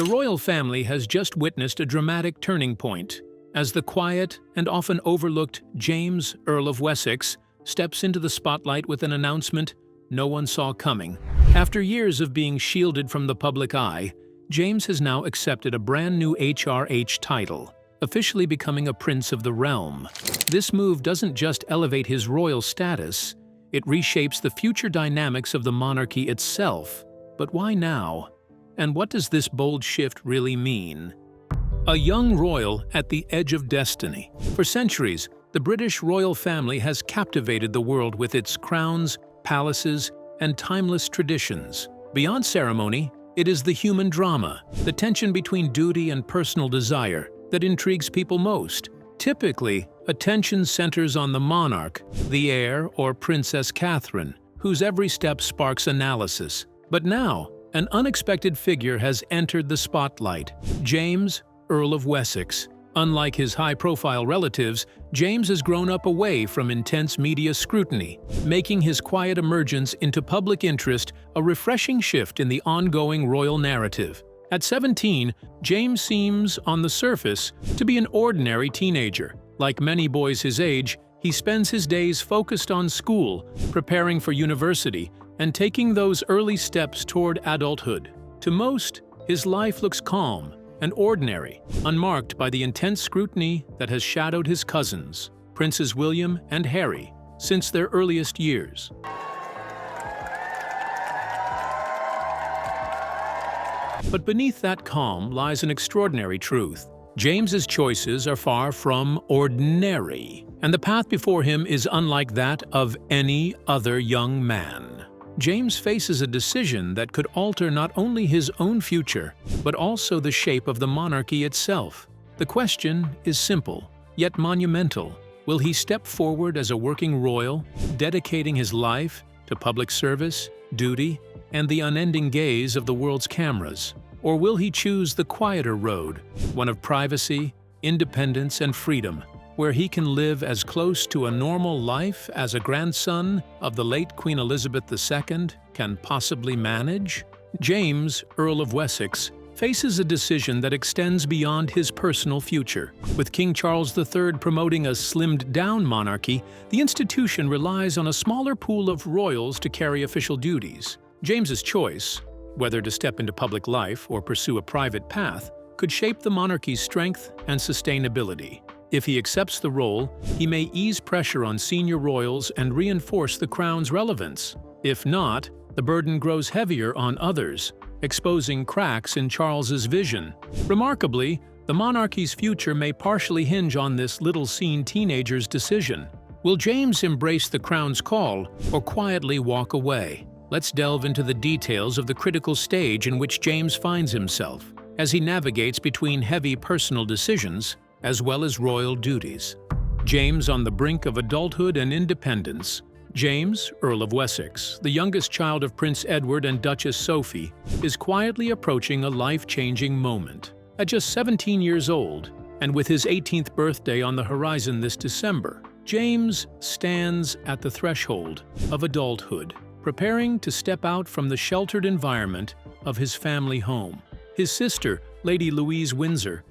The royal family has just witnessed a dramatic turning point as the quiet and often overlooked James, Earl of Wessex, steps into the spotlight with an announcement no one saw coming. After years of being shielded from the public eye, James has now accepted a brand new HRH title, officially becoming a prince of the realm. This move doesn't just elevate his royal status, it reshapes the future dynamics of the monarchy itself. But why now? And what does this bold shift really mean? A young royal at the edge of destiny. For centuries, the British royal family has captivated the world with its crowns, palaces, and timeless traditions. Beyond ceremony, it is the human drama, the tension between duty and personal desire, that intrigues people most. Typically, attention centers on the monarch, the heir or Princess Catherine, whose every step sparks analysis. But now, an unexpected figure has entered the spotlight: James, Earl of Wessex. Unlike his high-profile relatives, James has grown up away from intense media scrutiny, making his quiet emergence into public interest a refreshing shift in the ongoing royal narrative. At 17, James seems, on the surface, to be an ordinary teenager. Like many boys his age, he spends his days focused on school, preparing for university, and taking those early steps toward adulthood. To most, his life looks calm and ordinary, unmarked by the intense scrutiny that has shadowed his cousins, Princes William and Harry, since their earliest years. But beneath that calm lies an extraordinary truth. James's choices are far from ordinary, and the path before him is unlike that of any other young man. James faces a decision that could alter not only his own future, but also the shape of the monarchy itself. The question is simple, yet monumental. Will he step forward as a working royal, dedicating his life to public service, duty, and the unending gaze of the world's cameras? Or will he choose the quieter road, one of privacy, independence, and freedom, where he can live as close to a normal life as a grandson of the late Queen Elizabeth II can possibly manage? James, Earl of Wessex, faces a decision that extends beyond his personal future. With King Charles III promoting a slimmed-down monarchy, the institution relies on a smaller pool of royals to carry official duties. James's choice, whether to step into public life or pursue a private path, could shape the monarchy's strength and sustainability. If he accepts the role, he may ease pressure on senior royals and reinforce the crown's relevance. If not, the burden grows heavier on others, exposing cracks in Charles's vision. Remarkably, the monarchy's future may partially hinge on this little-seen teenager's decision. Will James embrace the crown's call or quietly walk away? Let's delve into the details of the critical stage in which James finds himself, as he navigates between heavy personal decisions as well as royal duties. James on the brink of adulthood and independence. James, Earl of Wessex, the youngest child of Prince Edward and Duchess Sophie, is quietly approaching a life-changing moment. At just 17 years old, and with his 18th birthday on the horizon this December, James stands at the threshold of adulthood, preparing to step out from the sheltered environment of his family home. His sister, Lady Louise Windsor,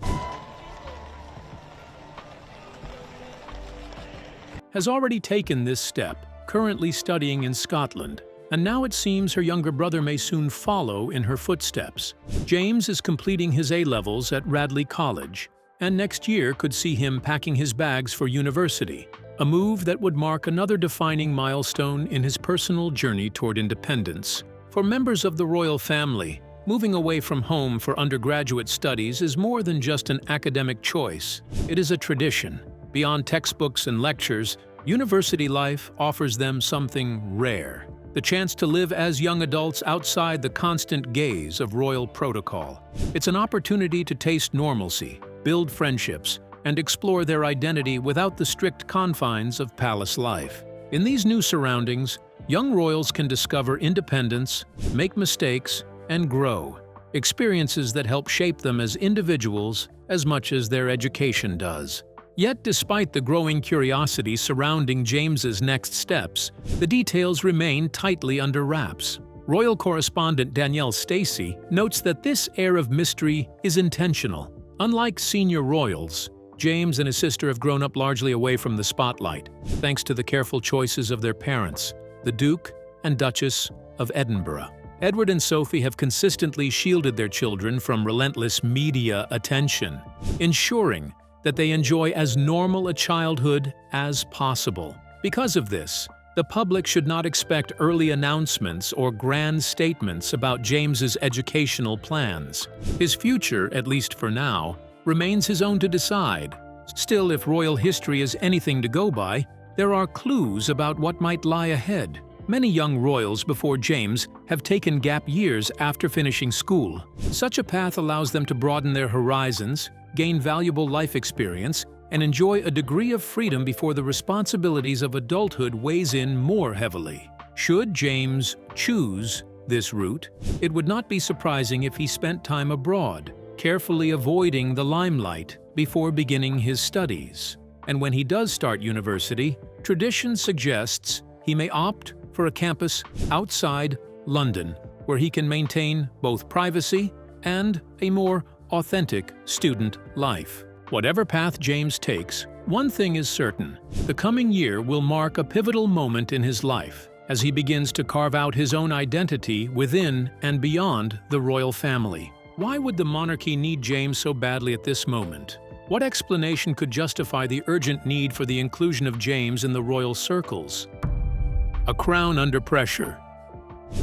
has already taken this step, currently studying in Scotland, and now it seems her younger brother may soon follow in her footsteps. James is completing his A-levels at Radley College, and next year could see him packing his bags for university, a move that would mark another defining milestone in his personal journey toward independence. For members of the royal family, moving away from home for undergraduate studies is more than just an academic choice. It is a tradition. Beyond textbooks and lectures, university life offers them something rare: the chance to live as young adults outside the constant gaze of royal protocol. It's an opportunity to taste normalcy, build friendships, and explore their identity without the strict confines of palace life. In these new surroundings, young royals can discover independence, make mistakes, and grow, experiences that help shape them as individuals as much as their education does. Yet, despite the growing curiosity surrounding James's next steps, the details remain tightly under wraps. Royal correspondent Danielle Stacey notes that this air of mystery is intentional. Unlike senior royals, James and his sister have grown up largely away from the spotlight, thanks to the careful choices of their parents, the Duke and Duchess of Edinburgh. Edward and Sophie have consistently shielded their children from relentless media attention, ensuring that they enjoy as normal a childhood as possible. Because of this, the public should not expect early announcements or grand statements about James's educational plans. His future, at least for now, remains his own to decide. Still, if royal history is anything to go by, there are clues about what might lie ahead. Many young royals before James have taken gap years after finishing school. Such a path allows them to broaden their horizons, gain valuable life experience, and enjoy a degree of freedom before the responsibilities of adulthood weighs in more heavily. Should James choose this route, it would not be surprising if he spent time abroad, carefully avoiding the limelight before beginning his studies. And when he does start university, tradition suggests he may opt for a campus outside London, where he can maintain both privacy and a more authentic student life. Whatever path James takes, one thing is certain: the coming year will mark a pivotal moment in his life as he begins to carve out his own identity within and beyond the royal family. Why would the monarchy need James so badly at this moment? What explanation could justify the urgent need for the inclusion of James in the royal circles? A crown under pressure.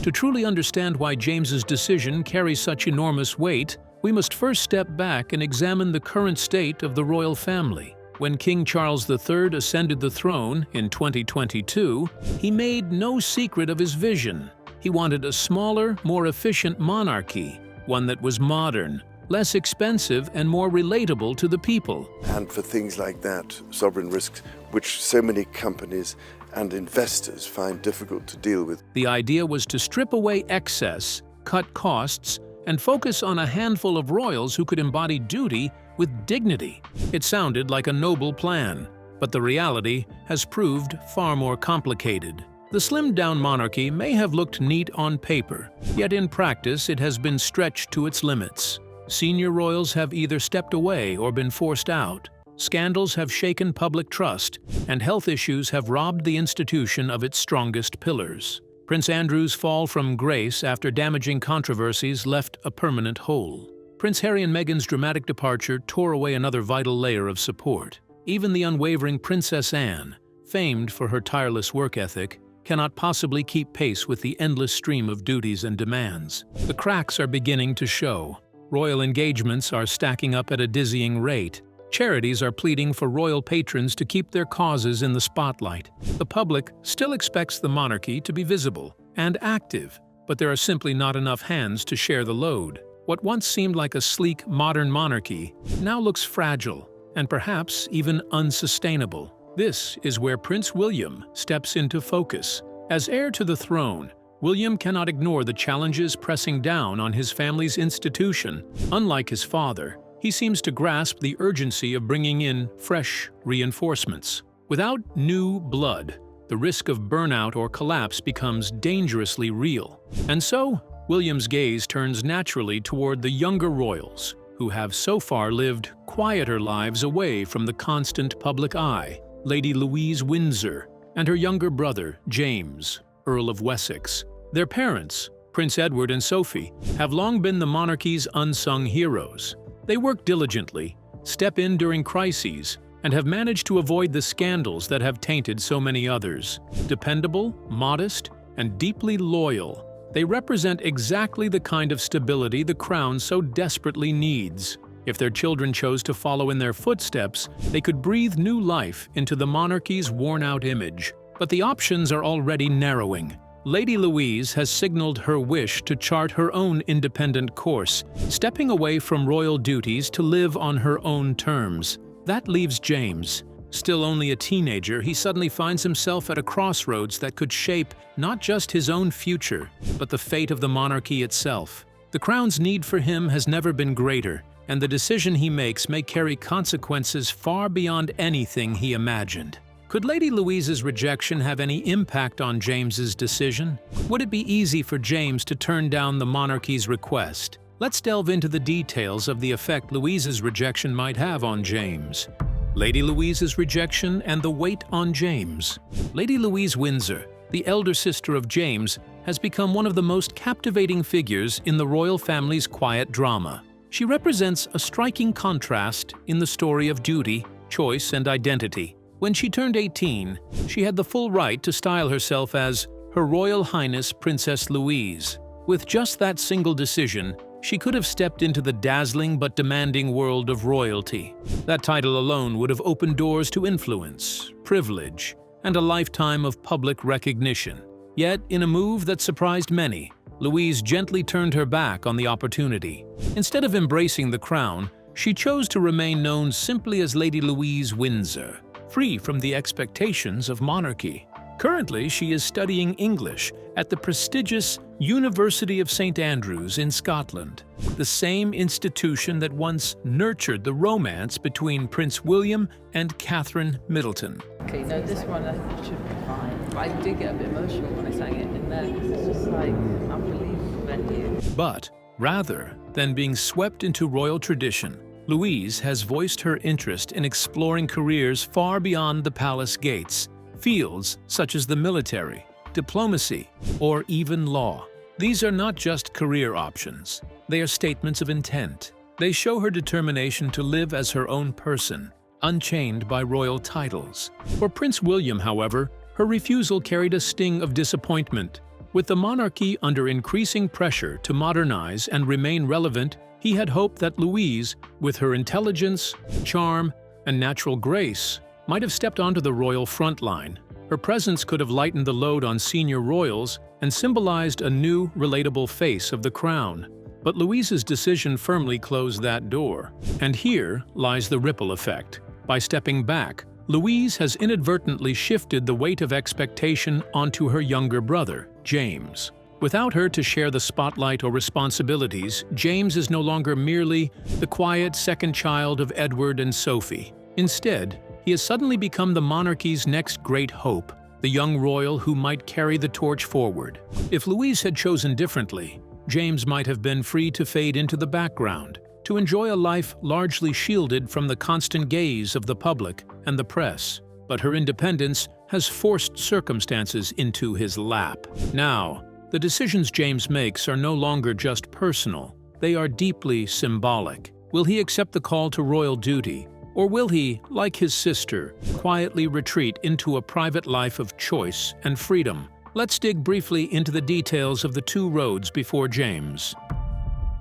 To truly understand why James's decision carries such enormous weight, we must first step back and examine the current state of the royal family. When King Charles III ascended the throne in 2022, he made no secret of his vision. He wanted a smaller, more efficient monarchy, one that was modern, less expensive, and more relatable to the people. And for things like that, sovereign risks, which so many companies and investors find difficult to deal with. The idea was to strip away excess, cut costs, and focus on a handful of royals who could embody duty with dignity. It sounded like a noble plan, but the reality has proved far more complicated. The slimmed-down monarchy may have looked neat on paper, yet in practice it has been stretched to its limits. Senior royals have either stepped away or been forced out. Scandals have shaken public trust, and health issues have robbed the institution of its strongest pillars. Prince Andrew's fall from grace after damaging controversies left a permanent hole. Prince Harry and Meghan's dramatic departure tore away another vital layer of support. Even the unwavering Princess Anne, famed for her tireless work ethic, cannot possibly keep pace with the endless stream of duties and demands. The cracks are beginning to show. Royal engagements are stacking up at a dizzying rate. Charities are pleading for royal patrons to keep their causes in the spotlight. The public still expects the monarchy to be visible and active, but there are simply not enough hands to share the load. What once seemed like a sleek, modern monarchy now looks fragile and perhaps even unsustainable. This is where Prince William steps into focus. As heir to the throne, William cannot ignore the challenges pressing down on his family's institution. Unlike his father, he seems to grasp the urgency of bringing in fresh reinforcements. Without new blood, the risk of burnout or collapse becomes dangerously real. And so, William's gaze turns naturally toward the younger royals, who have so far lived quieter lives away from the constant public eye. Lady Louise Windsor and her younger brother, James, Earl of Wessex. Their parents, Prince Edward and Sophie, have long been the monarchy's unsung heroes. They work diligently, step in during crises, and have managed to avoid the scandals that have tainted so many others. Dependable, modest, and deeply loyal, they represent exactly the kind of stability the crown so desperately needs. If their children chose to follow in their footsteps, they could breathe new life into the monarchy's worn-out image. But the options are already narrowing. Lady Louise has signaled her wish to chart her own independent course, stepping away from royal duties to live on her own terms. That leaves James. Still only a teenager, he suddenly finds himself at a crossroads that could shape not just his own future, but the fate of the monarchy itself. The crown's need for him has never been greater, and the decision he makes may carry consequences far beyond anything he imagined. Could Lady Louise's rejection have any impact on James's decision? Would it be easy for James to turn down the monarchy's request? Let's delve into the details of the effect Louise's rejection might have on James. Lady Louise's rejection and the weight on James. Lady Louise Windsor, the elder sister of James, has become one of the most captivating figures in the royal family's quiet drama. She represents a striking contrast in the story of duty, choice, and identity. When she turned 18, she had the full right to style herself as Her Royal Highness Princess Louise. With just that single decision, she could have stepped into the dazzling but demanding world of royalty. That title alone would have opened doors to influence, privilege, and a lifetime of public recognition. Yet, in a move that surprised many, Louise gently turned her back on the opportunity. Instead of embracing the crown, she chose to remain known simply as Lady Louise Windsor, free from the expectations of monarchy. Currently, she is studying English at the prestigious University of St. Andrews in Scotland, the same institution that once nurtured the romance between Prince William and Catherine Middleton. Okay, no, this one I think should be fine. But I did get a bit emotional when I sang it in there. It's just like unbelievable venue. But rather than being swept into royal tradition, Louise has voiced her interest in exploring careers far beyond the palace gates, fields such as the military, diplomacy, or even law. These are not just career options. They are statements of intent. They show her determination to live as her own person, unchained by royal titles. For Prince William, however, her refusal carried a sting of disappointment. With the monarchy under increasing pressure to modernize and remain relevant, he had hoped that Louise, with her intelligence, charm, and natural grace, might have stepped onto the royal front line. Her presence could have lightened the load on senior royals and symbolized a new, relatable face of the crown. But Louise's decision firmly closed that door. And here lies the ripple effect. By stepping back, Louise has inadvertently shifted the weight of expectation onto her younger brother, James. Without her to share the spotlight or responsibilities, James is no longer merely the quiet second child of Edward and Sophie. Instead, he has suddenly become the monarchy's next great hope, the young royal who might carry the torch forward. If Louise had chosen differently, James might have been free to fade into the background, to enjoy a life largely shielded from the constant gaze of the public and the press. But her independence has forced circumstances into his lap. Now, the decisions James makes are no longer just personal. They are deeply symbolic. Will he accept the call to royal duty? Or will he, like his sister, quietly retreat into a private life of choice and freedom? Let's dig briefly into the details of the two roads before James.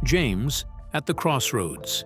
James at the crossroads.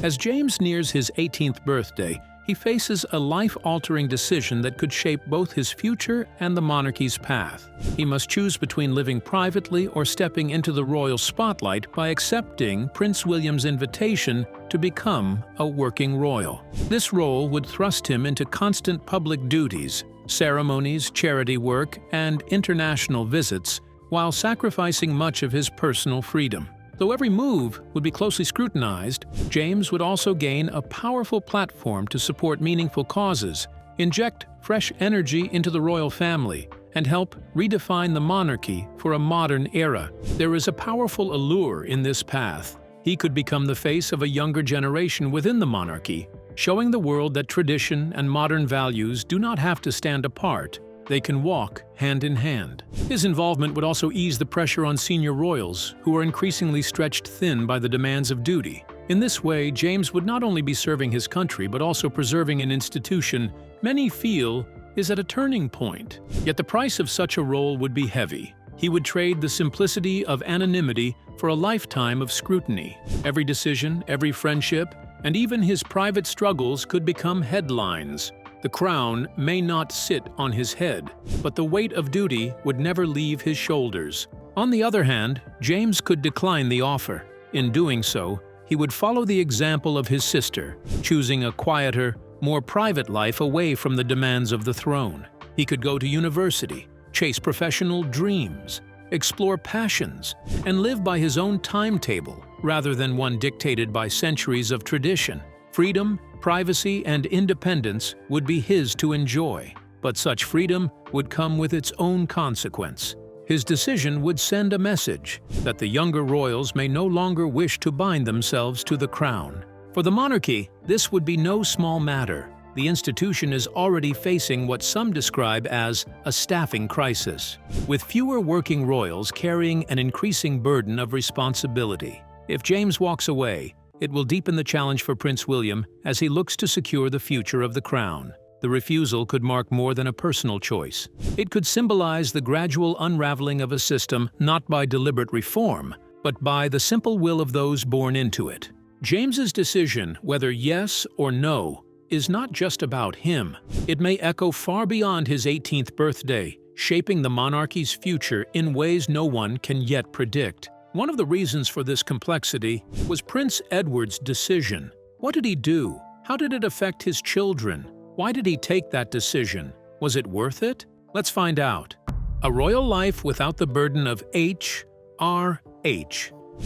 As James nears his 18th birthday, he faces a life-altering decision that could shape both his future and the monarchy's path. He must choose between living privately or stepping into the royal spotlight by accepting Prince William's invitation to become a working royal. This role would thrust him into constant public duties, ceremonies, charity work, and international visits, while sacrificing much of his personal freedom. Though every move would be closely scrutinized, James would also gain a powerful platform to support meaningful causes, inject fresh energy into the royal family, and help redefine the monarchy for a modern era. There is a powerful allure in this path. He could become the face of a younger generation within the monarchy, showing the world that tradition and modern values do not have to stand apart. They can walk hand in hand. His involvement would also ease the pressure on senior royals, who are increasingly stretched thin by the demands of duty. In this way, James would not only be serving his country but also preserving an institution many feel is at a turning point. Yet the price of such a role would be heavy. He would trade the simplicity of anonymity for a lifetime of scrutiny. Every decision, every friendship, and even his private struggles could become headlines. The crown may not sit on his head, but the weight of duty would never leave his shoulders. On the other hand, James could decline the offer. In doing so, he would follow the example of his sister, choosing a quieter, more private life away from the demands of the throne. He could go to university, chase professional dreams, explore passions, and live by his own timetable rather than one dictated by centuries of tradition. Freedom Privacy and independence would be his to enjoy, but such freedom would come with its own consequence. His decision would send a message that the younger royals may no longer wish to bind themselves to the crown. For the monarchy, this would be no small matter. The institution is already facing what some describe as a staffing crisis, with fewer working royals carrying an increasing burden of responsibility. If James walks away, it will deepen the challenge for Prince William as he looks to secure the future of the crown. The refusal could mark more than a personal choice. It could symbolize the gradual unraveling of a system not by deliberate reform, but by the simple will of those born into it. James's decision, whether yes or no, is not just about him. It may echo far beyond his 18th birthday, shaping the monarchy's future in ways no one can yet predict. One of the reasons for this complexity was Prince Edward's decision. What did he do? How did it affect his children? Why did he take that decision? Was it worth it? Let's find out. A royal life without the burden of HRH.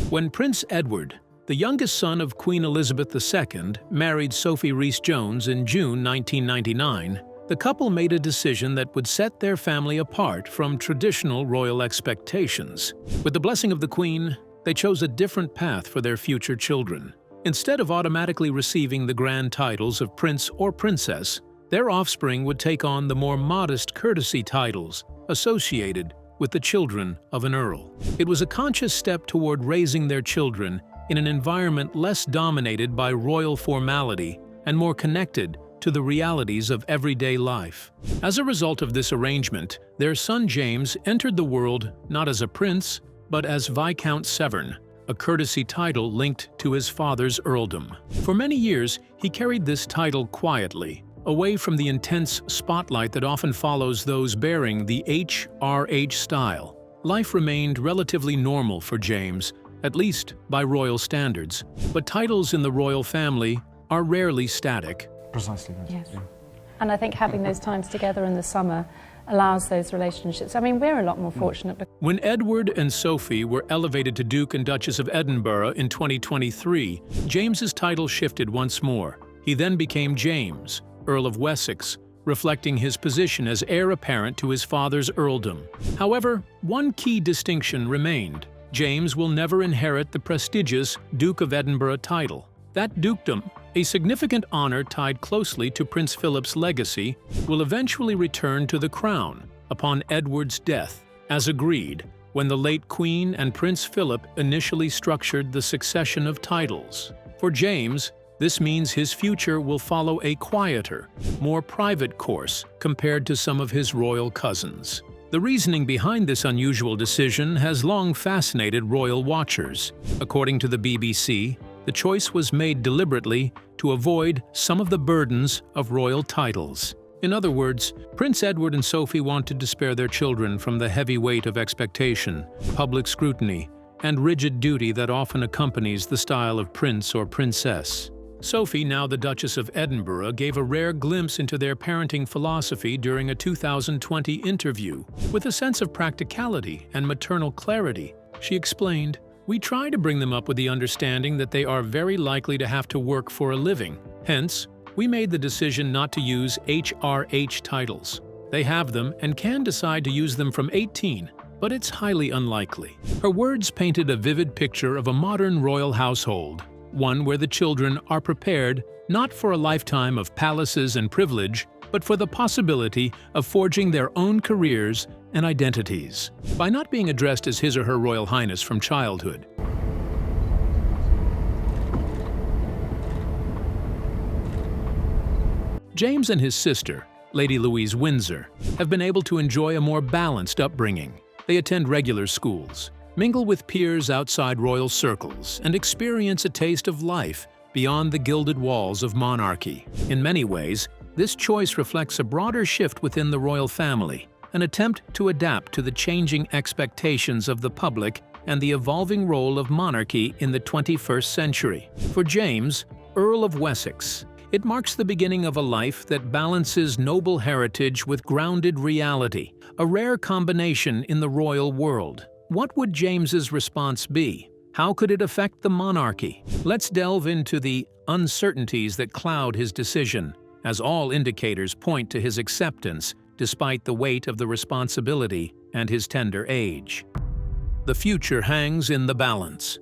When Prince Edward, the youngest son of Queen Elizabeth II, married Sophie Rhys-Jones in June 1999, the couple made a decision that would set their family apart from traditional royal expectations. With the blessing of the Queen, they chose a different path for their future children. Instead of automatically receiving the grand titles of Prince or Princess, their offspring would take on the more modest courtesy titles associated with the children of an earl. It was a conscious step toward raising their children in an environment less dominated by royal formality and more connected to the realities of everyday life. As a result of this arrangement, their son James entered the world not as a prince, but as Viscount Severn, a courtesy title linked to his father's earldom. For many years, he carried this title quietly, away from the intense spotlight that often follows those bearing the HRH style. Life remained relatively normal for James, at least by royal standards, but titles in the royal family are rarely static. Precisely. Yes. And I think having those times together in the summer allows those relationships. I mean, we're a lot more fortunate. When Edward and Sophie were elevated to Duke and Duchess of Edinburgh in 2023, James's title shifted once more. He then became James, Earl of Wessex, reflecting his position as heir apparent to his father's earldom. However, one key distinction remained. James will never inherit the prestigious Duke of Edinburgh title. That dukedom, a significant honor tied closely to Prince Philip's legacy, will eventually return to the crown upon Edward's death, as agreed when the late Queen and Prince Philip initially structured the succession of titles. For James, this means his future will follow a quieter, more private course compared to some of his royal cousins. The reasoning behind this unusual decision has long fascinated royal watchers. According to the BBC, the choice was made deliberately to avoid some of the burdens of royal titles. In other words, Prince Edward and Sophie wanted to spare their children from the heavy weight of expectation, public scrutiny, and rigid duty that often accompanies the style of prince or princess. Sophie, now the Duchess of Edinburgh, gave a rare glimpse into their parenting philosophy during a 2020 interview. With a sense of practicality and maternal clarity, she explained, "We try to bring them up with the understanding that they are very likely to have to work for a living. Hence, we made the decision not to use HRH titles. They have them and can decide to use them from 18, but it's highly unlikely." Her words painted a vivid picture of a modern royal household, one where the children are prepared not for a lifetime of palaces and privilege, but for the possibility of forging their own careers and identities. By not being addressed as His or Her Royal Highness from childhood, James and his sister, Lady Louise Windsor, have been able to enjoy a more balanced upbringing. They attend regular schools, mingle with peers outside royal circles, and experience a taste of life beyond the gilded walls of monarchy. In many ways, this choice reflects a broader shift within the royal family, an attempt to adapt to the changing expectations of the public and the evolving role of monarchy in the 21st century. For James, Earl of Wessex, it marks the beginning of a life that balances noble heritage with grounded reality, a rare combination in the royal world. What would James's response be? How could it affect the monarchy? Let's delve into the uncertainties that cloud his decision, as all indicators point to his acceptance despite the weight of the responsibility and his tender age. The future hangs in the balance.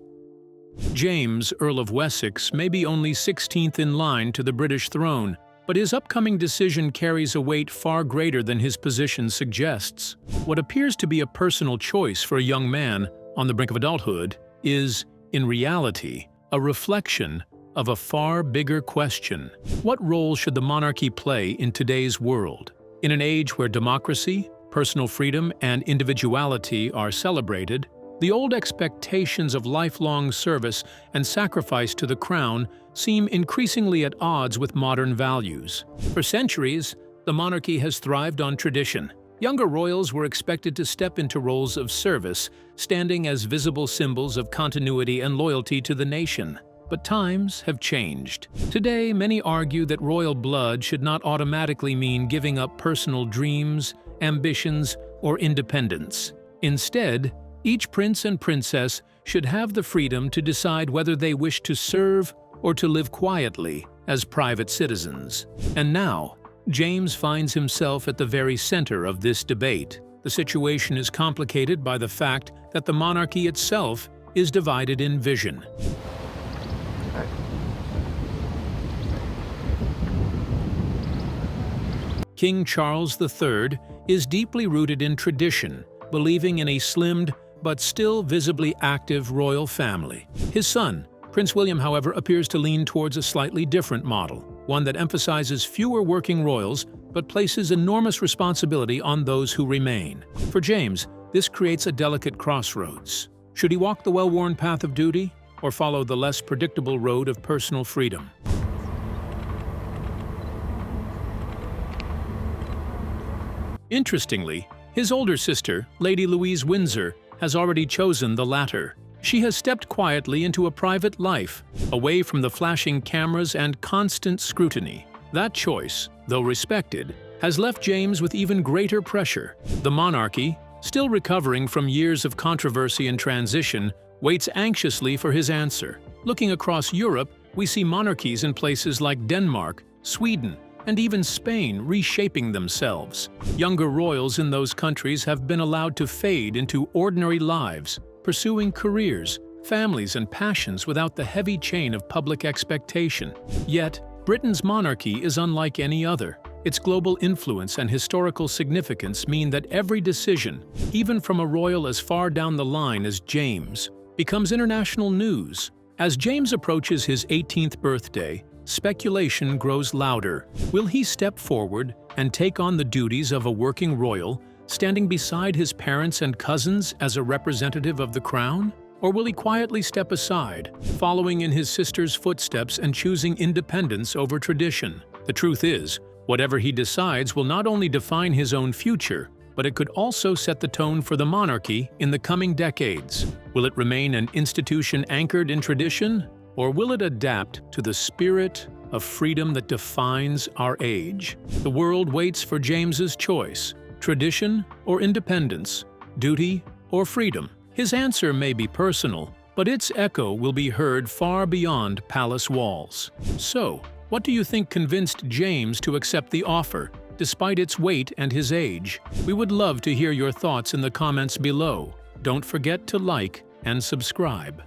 James, Earl of Wessex, may be only 16th in line to the British throne, but his upcoming decision carries a weight far greater than his position suggests. What appears to be a personal choice for a young man on the brink of adulthood is, in reality, a reflection of a far bigger question. What role should the monarchy play in today's world? In an age where democracy, personal freedom, and individuality are celebrated, the old expectations of lifelong service and sacrifice to the crown seem increasingly at odds with modern values. For centuries, the monarchy has thrived on tradition. Younger royals were expected to step into roles of service, standing as visible symbols of continuity and loyalty to the nation. But times have changed. Today, many argue that royal blood should not automatically mean giving up personal dreams, ambitions, or independence. Instead, each prince and princess should have the freedom to decide whether they wish to serve or to live quietly as private citizens. And now, James finds himself at the very center of this debate. The situation is complicated by the fact that the monarchy itself is divided in vision. King Charles III is deeply rooted in tradition, believing in a slimmed but still visibly active royal family. His son, Prince William, however, appears to lean towards a slightly different model, one that emphasizes fewer working royals but places enormous responsibility on those who remain. For James, this creates a delicate crossroads. Should he walk the well-worn path of duty or follow the less predictable road of personal freedom? Interestingly, his older sister, Lady Louise Windsor, has already chosen the latter. She has stepped quietly into a private life, away from the flashing cameras and constant scrutiny. That choice, though respected, has left James with even greater pressure. The monarchy, still recovering from years of controversy and transition, waits anxiously for his answer. Looking across Europe, we see monarchies in places like Denmark, Sweden, and even Spain reshaping themselves. Younger royals in those countries have been allowed to fade into ordinary lives, pursuing careers, families, and passions without the heavy chain of public expectation. Yet, Britain's monarchy is unlike any other. Its global influence and historical significance mean that every decision, even from a royal as far down the line as James, becomes international news. As James approaches his 18th birthday, speculation grows louder. Will he step forward and take on the duties of a working royal, standing beside his parents and cousins as a representative of the crown? Or will he quietly step aside, following in his sister's footsteps and choosing independence over tradition? The truth is, whatever he decides will not only define his own future, but it could also set the tone for the monarchy in the coming decades. Will it remain an institution anchored in tradition, or will it adapt to the spirit of freedom that defines our age? The world waits for James's choice: tradition or independence, duty or freedom. His answer may be personal, but its echo will be heard far beyond palace walls. So, what do you think convinced James to accept the offer, despite its weight and his age? We would love to hear your thoughts in the comments below. Don't forget to like and subscribe.